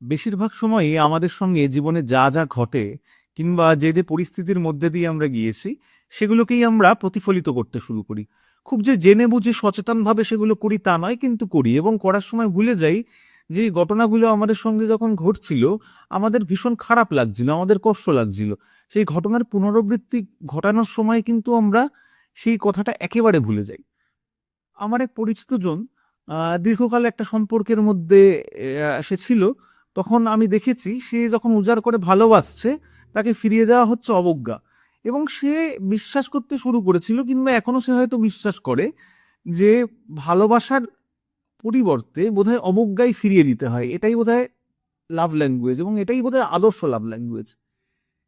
বেশিরভাগ সময়ই আমাদের সঙ্গে জীবনে যা যা ঘটে কিংবা যে যে পরিস্থিতির মধ্যে দিয়ে আমরা গিয়েছি সেগুলোকেই আমরা প্রতিফলিত করতে শুরু করি। খুব যে জেনে বুঝে সচেতনভাবে সেগুলো করি তা নয়, কিন্তু করি এবং করার সময় ভুলে যাই যে এই ঘটনাগুলো আমাদের সঙ্গে যখন ঘটছিল আমাদের ভীষণ খারাপ লাগছিল, আমাদের কষ্ট লাগছিল। সেই ঘটনার পুনরাবৃত্তি ঘটানোর সময় কিন্তু আমরা সেই কথাটা একেবারে ভুলে যাই। আমার এক পরিচিত জন দীর্ঘকাল একটা সম্পর্কের মধ্যে সে ছিল। তখন আমি দেখেছি সে যখন উজাড় করে ভালোবাসছে, তাকে ফিরিয়ে দেওয়া হচ্ছে অবজ্ঞা। এবং সে বিশ্বাস করতে শুরু করেছিল, কিংবা এখনো সে হয়তো বিশ্বাস করে যে ভালোবাসার পরিবর্তে বোধহয় অবজ্ঞাই ফিরিয়ে দিতে হয়। এটাই বোধহয় লাভ ল্যাঙ্গুয়েজ এবং এটাই বোধহয় আদর্শ লাভ ল্যাঙ্গুয়েজ।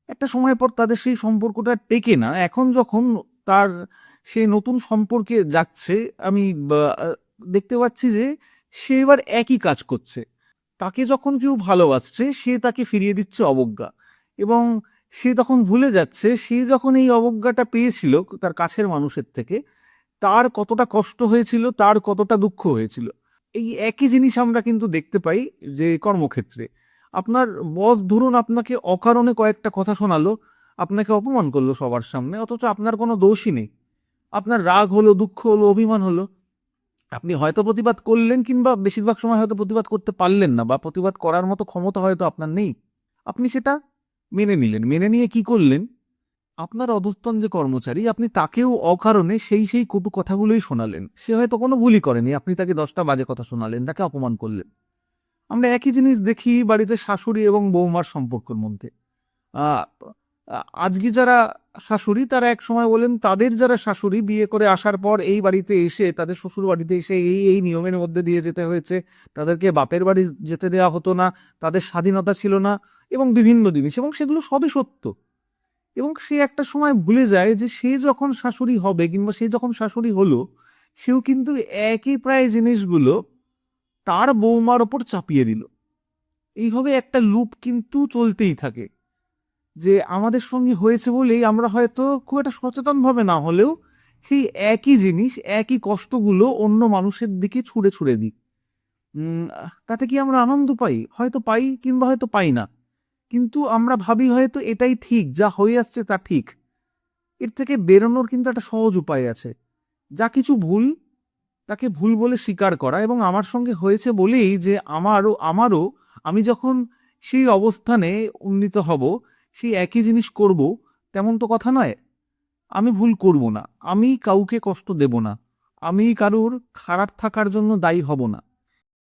একটা সময় পর তাদের সেই সম্পর্কটা টেকে না। এখন যখন তার সে নতুন সম্পর্কে যাচ্ছে, আমি দেখতে পাচ্ছি যে সে এবার একই কাজ করছে। তাকে যখন কেউ ভালোবাসছে সে তাকে ফিরিয়ে দিচ্ছে অবজ্ঞা। এবং সে তখন ভুলে যাচ্ছে সে যখন এই অবজ্ঞাটা পেয়েছিল তার কাছের মানুষের থেকে, তার কতটা কষ্ট হয়েছিল, তার কতটা দুঃখ হয়েছিল। এই একই জিনিস আমরা কিন্তু দেখতে পাই যে কর্মক্ষেত্রে আপনার বস ধরুন আপনাকে অকারণে কয়েকটা কথা শোনালো, আপনাকে অপমান করলো সবার সামনে, অথচ আপনার কোনো দোষই নেই। আপনার রাগ হলো, দুঃখ হলো, অভিমান হলো, আপনি হয়তো প্রতিবাদ করলেন, কিংবা বেশিরভাগ সময় হয়তো প্রতিবাদ করতে পারলেন না, বা প্রতিবাদ করার মতো ক্ষমতা হয়তো আপনার নেই। আপনি সেটা মেনে নিলেন। মেনে নিয়ে কি করলেন? আপনার অধস্তন যে কর্মচারী, আপনি তাকেও অকারণে সেই কটু কথাগুলোই শোনালেন। সে হয়তো কোনো ভুলই করেনি, আপনি তাকে 10টা বাজে কথা শোনালেন, তাকে অপমান করলেন। আমরা একই জিনিস দেখি বাড়িতে শাশুড়ি এবং বৌমার সম্পর্কের মধ্যে। আহ, আজকে যারা শাশুড়ি তারা এক সময় বলেন তাদের যারা শাশুড়ি বিয়ে করে আসার পর এই বাড়িতে এসে, তাদের শ্বশুর বাড়িতে এসে এই এই নিয়মের মধ্যে দিয়ে যেতে হয়েছে, তাদেরকে বাপের বাড়ি যেতে দেওয়া হতো না, তাদের স্বাধীনতা ছিল না, এবং বিভিন্ন জিনিস, এবং সেগুলো সবই সত্য। এবং সে একটা সময় ভুলে যায় যে সে যখন শাশুড়ি হবে কিংবা সে যখন শাশুড়ি হলো, সেও কিন্তু একই প্রায় জিনিসগুলো তার বৌমার ওপর চাপিয়ে দিল। এইভাবে একটা লুপ কিন্তু চলতেই থাকে, যে আমাদের সঙ্গে হয়েছে বলেই আমরা হয়তো খুব একটা সচেতনভাবে না হলেও সেই একই জিনিস, একই কষ্টগুলো অন্য মানুষের দিকে ছুঁড়ে ছুঁড়ে দিই। তাতে কি আমরা আনন্দ পাই? হয়তো পাই, কিংবা হয়তো পাই না। কিন্তু আমরা ভাবি হয়তো এটাই ঠিক, যা হয়ে আসছে তা ঠিক। এর থেকে বেরোনোর কিন্তু একটা সহজ উপায় আছে। যা কিছু ভুল, তাকে ভুল বলে স্বীকার করা, এবং আমার সঙ্গে হয়েছে বলেই যে আমারও আমি যখন সেই অবস্থানে উন্নীত হব, সেই একই জিনিস করব, তেমন তো কথা নয়। আমি ভুল করব না, আমি কাউকে কষ্ট দেব না, আমি কারুর খারাপ থাকার জন্য দায়ী হব না।